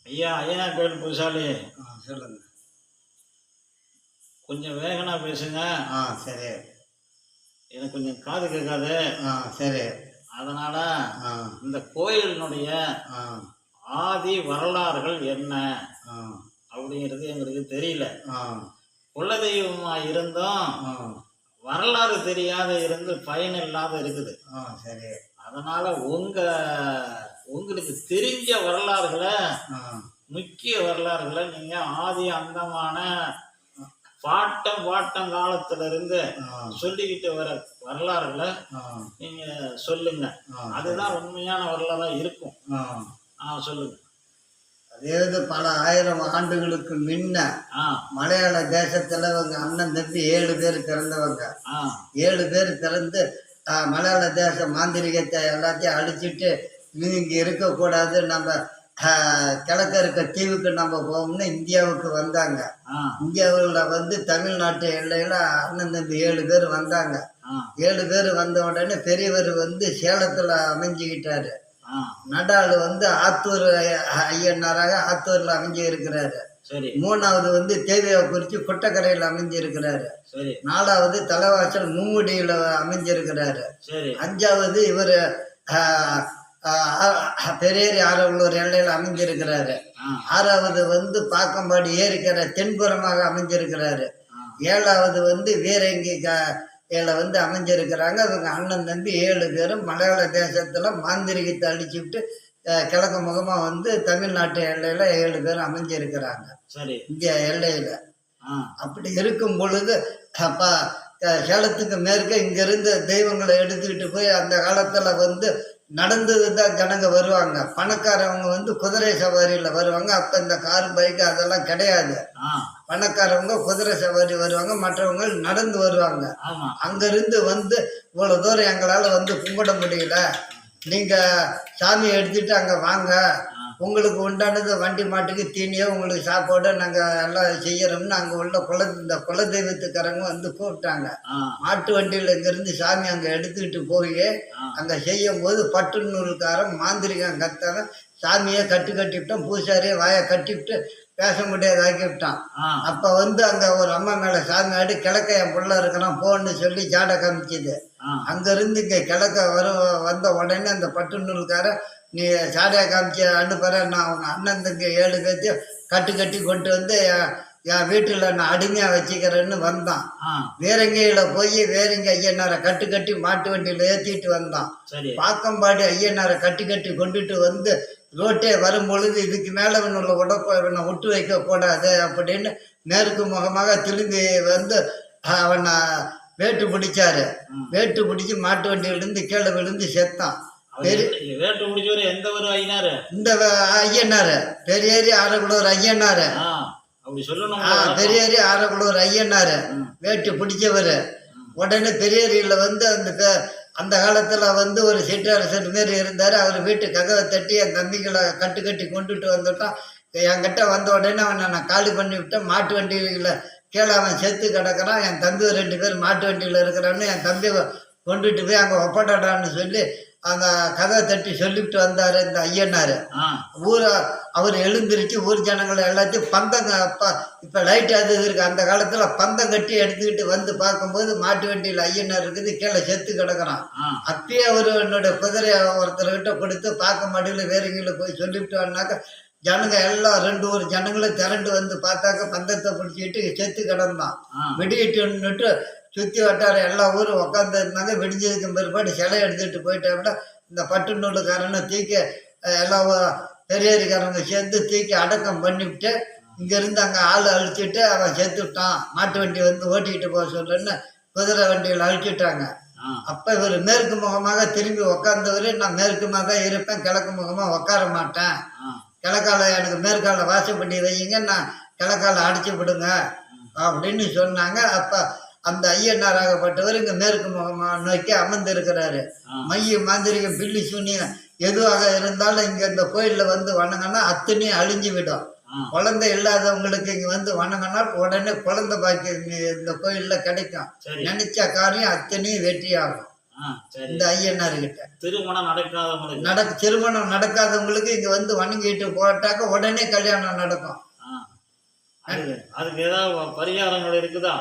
ஐயா ஐயா கோயில் புதுசாலி சொல்லுங்க. கொஞ்சம் வேகனா பேசுங்க. சரி. எனக்கு கொஞ்சம் காது கேட்காது. சரி. அதனால இந்த கோயிலினுடைய ஆதி வரலாறுகள் என்ன அப்படிங்கிறது எங்களுக்கு தெரியல. குலதெய்வமா இருந்தும் வரலாறு தெரியாத இருந்து பயன் இல்லாத இருக்குது. சரி. அதனால உங்களுக்கு தெரிஞ்ச வரலாறுகளை, முக்கிய வரலாறுகளை நீங்க ஆதி அந்தமான பாட்டம் காலத்துல இருந்து சொல்லிக்கிட்டு வர வரலாறுகளை நீங்க சொல்லுங்க. அதுதான் உண்மையான வரலாறா இருக்கும். சொல்லுங்க. அதாவது பல ஆயிரம் ஆண்டுகளுக்கு முன்ன மலையாள தேசத்துல அவங்க அண்ணன் தம்பி 7 பேர் பிறந்தவங்க. 7 பேர் பிறந்து மலையாள தேச மாந்திரிகத்தை எல்லாத்தையும் அழிச்சிட்டு இங்க இருக்கக்கூடாது, நம்ம கிழக்க இருக்க தீவுக்கு நம்ம போகணும்னு இந்தியாவுக்கு வந்தாங்க. இந்தியாவில் வந்து தமிழ்நாட்டு எல்லையில அண்ணன் தம்பி 7 பேர் வந்தாங்க. 7 பேர் வந்த உடனே பெரியவர் வந்து சேலத்துல அமைஞ்சுக்கிட்டாரு. நடாலு வந்து ஆத்தூர் ஐயனாராக ஆத்தூர்ல அமைஞ்சு இருக்கிறாரு. மூணாவது வந்து தேவையை குறித்து கொட்டக்கரையில் அமைஞ்சிருக்கிறாரு. 4வது தலைவாசல் மும்முடியில அமைஞ்சிருக்கிறாரு. 5வது இவர் பெரியேரி ஆரவலூர் எல்லையில் அமைஞ்சிருக்கிறாரு. 6வது வந்து பாக்கம்பாடி ஏரிக்கரை தென்புறமாக அமைஞ்சிருக்கிறாரு. 7வது வந்து வீரங்கி வந்து அமைஞ்சிருக்கிறாங்க. அவங்க அண்ணன் தம்பி 7 பேரும் மலையாள தேசத்துல மாந்திரிகத்தை அழிச்சுட்டு கிழக்கு முகமா வந்து தமிழ்நாட்டு எல்லையில 7 பேரும் அமைஞ்சிருக்கிறாங்க இந்தியா எல்லையில. அப்படி இருக்கும் பொழுது சேலத்துக்கு மேற்க இங்க இருந்து தெய்வங்களை எடுத்துக்கிட்டு போய் அந்த காலத்துல வந்து நடந்ததுதான் ஜனங்க வருவாங்க. பணக்காரவங்க வந்து குதிரை சவாரியில வருவாங்க. அப்ப இந்த கார் பைக் அதெல்லாம் கிடையாது. பணக்காரவங்க குதிரை சவாரி வருவாங்க, மற்றவங்க நடந்து வருவாங்க. அங்கிருந்து வந்து இவ்வளவு தூரம் எங்களால வந்து கும்பிட முடியல, நீங்க சாமியை எடுத்துட்டு அங்க வாங்க, உங்களுக்கு உண்டானது வண்டி மாட்டுக்கு தீனியோ உங்களுக்கு சாப்பாடோ நாங்கள் எல்லாம் செய்யறோம்னு அங்கே உள்ள இந்த குலதெய்வத்துக்காரங்க வந்து கூப்பிட்டாங்க. மாட்டு வண்டியில் இங்கேருந்து சாமி அங்கே எடுத்துக்கிட்டு போய் அங்கே செய்யும் போது பட்டு நூலுக்காரன் மாந்திரிகம் கத்தாங்க. சாமியை கட்டிவிட்டோம், பூசாரியை வாயை கட்டிவிட்டு பேச முடியாதாக்கி விட்டான். அப்போ வந்து அங்கே ஒரு அம்மா மேலே சாமி ஆடி கிழக்க என் பிள்ளை இருக்கிறான் போன்னு சொல்லி ஜாடை காமிச்சிது. அங்கேருந்து இங்கே கிழக்க வந்த உடனே அந்த பட்டு நூலுக்காரன், நீ சாடையை காமிச்சு அனுப்புற, நான் அவங்க அண்ணன் தங்க 7 பேர்த்தையும் கட்டி கொண்டு வந்து என் வீட்டில் நான் அடிமையாக வச்சுக்கிறேன்னு வந்தான். வேறங்கையில போய் வேறங்க ஐயனாரை கட்டி மாட்டு வண்டியில் ஏற்றிட்டு வந்தான். பாக்கம்பாடி ஐயனாரை கட்டி கொண்டுட்டு வந்து ரோட்டே வரும்பொழுது இதுக்கு மேலே இவனை விட்டு வைக்க கூடாது அப்படின்னு மேற்கு முகமாக திரும்பி வந்து அவனை வேட்டு பிடிச்சாரு. வேட்டு பிடிச்சி மாட்டு வண்டியிலிருந்து கீழே விழுந்து செத்தான். இந்த ஐயனாரு பெரியேரி ஆரக்குளூர் ஐயனாரு, பெரியேரி ஆரக்குளூர் ஐயனாரு வேட்டு பிடிச்சவரு. உடனே பெரியேரியில வந்து அந்த காலத்துல வந்து ஒரு சிற்றரசர் மாரி இருந்தாரு. அவர் வீட்டு கதவை தட்டி என் தம்பிகளை கட்டி கொண்டுட்டு வந்துட்டான். என்கிட்ட வந்த உடனே அவனை நான் காலி பண்ணி விட்டேன். மாட்டு வண்டியில கீழே அவன் செத்து கிடக்கிறான். என் தம்பி 2 பேர் மாட்டு வண்டியில இருக்கிறான்னு என் தம்பி கொண்டுட்டு போய் அங்கே ஒப்படாடான்னு சொல்லி அந்த கதை தட்டி சொல்லிவிட்டு வந்தாரு இந்த ஐயனாரு. அவர் எழுந்திருச்சு ஊர் ஜனங்களை எல்லாத்தையும் பந்தங்க, இப்ப லைட் அது இருக்கு, அந்த காலத்துல பந்தம் கட்டி எடுத்துக்கிட்டு வந்து பார்க்கும்போது மாட்டு வண்டியில் ஐயனார் இருக்குது, கீழே செத்து கிடக்குறான். அப்பயே அவரு என்னோட குதிரையை ஒருத்தர்கிட்ட கொடுத்து பார்க்க மாட்டேங்குது வேறங்கில போய் சொல்லிவிட்டு வந்தாக்க ஜனங்க எல்லாம் 2 ஊர் ஜனங்களும் திரண்டு வந்து பார்த்தாக்க பந்தத்தை பிடிச்சிட்டு செத்து கிடந்தான். வெடிக்கிட்டுன்னுட்டு சுற்றி வட்டாரம் எல்லா ஊரும் உட்காந்து இருந்தாங்க. வெடிஞ்சதுக்கு பிற்பாடு சிலை எடுத்துகிட்டு போயிட்டோம்னா இந்த பட்டு நூலுக்காரனை தூக்கி எல்லா பெரியரிக்காரங்க சேர்ந்து தூக்கி அடக்கம் பண்ணிவிட்டு இங்கேருந்து அங்கே ஆள் அழிச்சிட்டு அவன் செத்துட்டான், மாட்டு வண்டி வந்து ஓட்டிக்கிட்டு போக சொல்லுன்னு குதிரை வண்டியில் அழிச்சிட்டாங்க. அப்போ இவர் மேற்கு முகமாக திரும்பி உக்காந்தவர், நான் மேற்குமாக தான் இருப்பேன், கிழக்கு முகமாக உட்கார மாட்டேன், கிழக்கால எனக்கு மேற்கால வாசப்படி வையுங்க, நான் கிழக்கால அடிச்சு விடுங்க அப்படின்னு சொன்னாங்க. அப்போ அந்த ஐயனாராகப்பட்டவர் இங்க மேற்கு முகமா நோக்கி அமர்ந்து இருக்கிறாரு. மைய மாந்திரிகம் பில்லி சூனியம் எதுவாக இருந்தாலும் இங்க இந்த கோயில்ல வந்து வணங்கினா அத்தனையும் அழிஞ்சு விடும். குழந்தை இல்லாதவங்களுக்கு இங்க வந்து வணங்கினா உடனே குழந்தை பாக்கி இந்த கோயில்ல கிடைக்கும். நினைச்ச காரியம் அத்தனையும் வெற்றி ஆகும். சரி. இந்த ஐயனார்கிட்ட. திருமணம் நடக்காதவங்களுக்கு திருமணம் நடக்காதவங்களுக்கு இங்க வந்து வணங்கிட்டு போட்டாக்க உடனே கல்யாணம் நடக்கும். அதுக்கு ஏதாவது பரிகாரங்கள் இருக்குதா?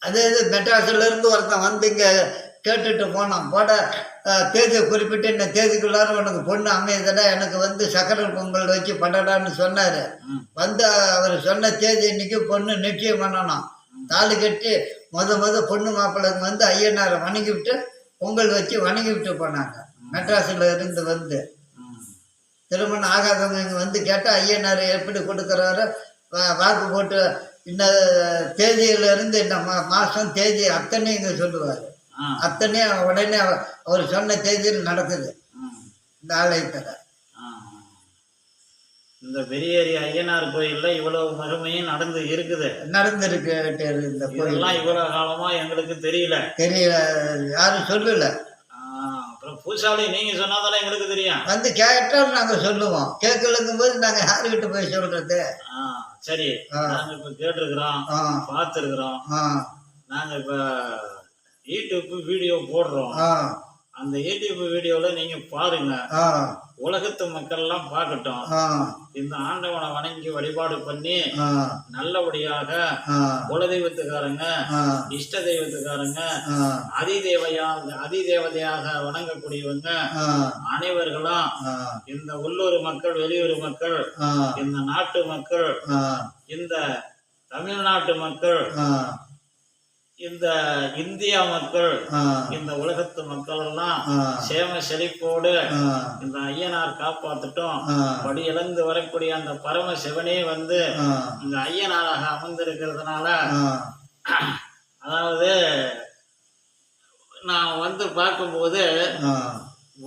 அதே இது மெட்ராஸ்ல இருந்து ஒருத்தன் வந்து இங்க கேட்டுட்டு போனான். தேதியை குறிப்பிட்டு இந்த தேதிக்குள்ளார உனக்கு பொண்ணு அமையதடா, எனக்கு வந்து சக்கரை பொங்கல் வச்சு பண்ணடான்னு சொன்னாரு. வந்து அவர் சொன்ன தேதி இன்னைக்கு பொண்ணு நிச்சயம் பண்ணணும். தாலி கட்டி முத பொண்ணு மாப்பிள்ளைங்க வந்து ஐயனாரை வணங்கி விட்டு பொங்கல் வச்சு வணங்கி விட்டு போனாங்க. மெட்ராஸில் இருந்து வந்து திருமணம் ஆகாதவங்க இங்கே வந்து கேட்டால் ஐயனார் எப்படி கொடுக்குறாரோ வாக்கு போட்டு இந்த தேதியிலிருந்து இந்த மாதம் தேதி அத்தனை இங்கே சொல்லுவார். அத்தனையும் உடனே அவர் சொன்ன தேதியில் நடக்குது இந்த ஆலயத்தில். இந்த பெரியேரி ஐயனார் கோயில்ல இவ்வளவு மகிமையும் நடந்திருக்கு. இந்த கோயில்லாம் இவ்வளவு காலமா எங்களுக்கு தெரியல. யாரும் சொல்லல. அப்புறம் பூசாலி நீங்க சொன்னாதானே எங்களுக்கு தெரியும். வந்து கேட்டாலும் நாங்க சொல்லுவோம். கேட்கலங்கும் போது நாங்க யாருக்கிட்ட போய் சொல்றது? சரி, நாங்க இப்ப கேட்டிருக்கிறோம், பார்த்துருக்கிறோம். நாங்க இப்ப யூடியூப் வீடியோ போடுறோம். அந்த யூடியூப் வீடியோல நீங்க பாருங்க, உலகத்து மக்கள் எல்லாம் பார்க்கட்டும். இந்த ஆண்டவனை வணங்கி வழிபாடு பண்ணி நல்லபடியாக குலதெய்வத்துக்காரங்க, இஷ்ட தெய்வத்துக்காரங்க, அதிதேவதையாக வணங்கக்கூடியவங்க அனைவர்களும், இந்த உள்ளூர் மக்கள், வெளியூர் மக்கள், இந்த நாட்டு மக்கள், இந்த தமிழ்நாட்டு மக்கள், இந்த இந்தியா மக்கள், இந்த உலகத்து மக்கள் எல்லாம் சேம செழிப்போடு இந்த ஐயனார் காப்பாத்துட்டோம். படி இழந்து வரக்கூடிய அந்த பரம சிவனே வந்து இந்த ஐயனாராக அமர்ந்திருக்கிறதுனால, அதாவது நான் வந்து பார்க்கும்போது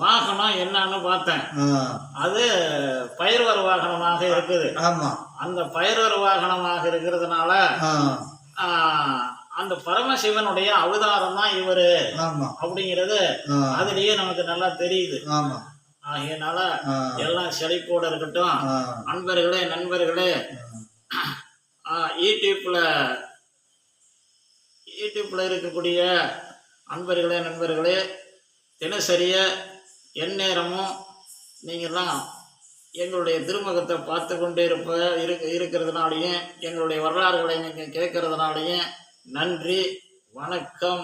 வாகனம் என்னன்னு பார்த்தேன். அது பயிர்வர வாகனமாக இருக்குது. அந்த பயிர்வர வாகனமாக இருக்கிறதுனால அந்த பரமசிவனுடைய அவதாரம் தான் இவரு அப்படிங்கிறது அதுலயே நமக்கு நல்லா தெரியுது. ஆகையனால எல்லாம் செழிப்போட இருக்கட்டும். நண்பர்களே யூடியூப்ல இருக்கக்கூடிய நண்பர்களே தினசரிய எந்நேரமும் நீங்கள்லாம் எங்களுடைய திருமுகத்தை பார்த்து கொண்டே இருக்கிறதுனாலையும், எங்களுடைய வரலாறுகளை நீங்கள் கேட்கறதுனாலையும் நன்றி, வணக்கம்.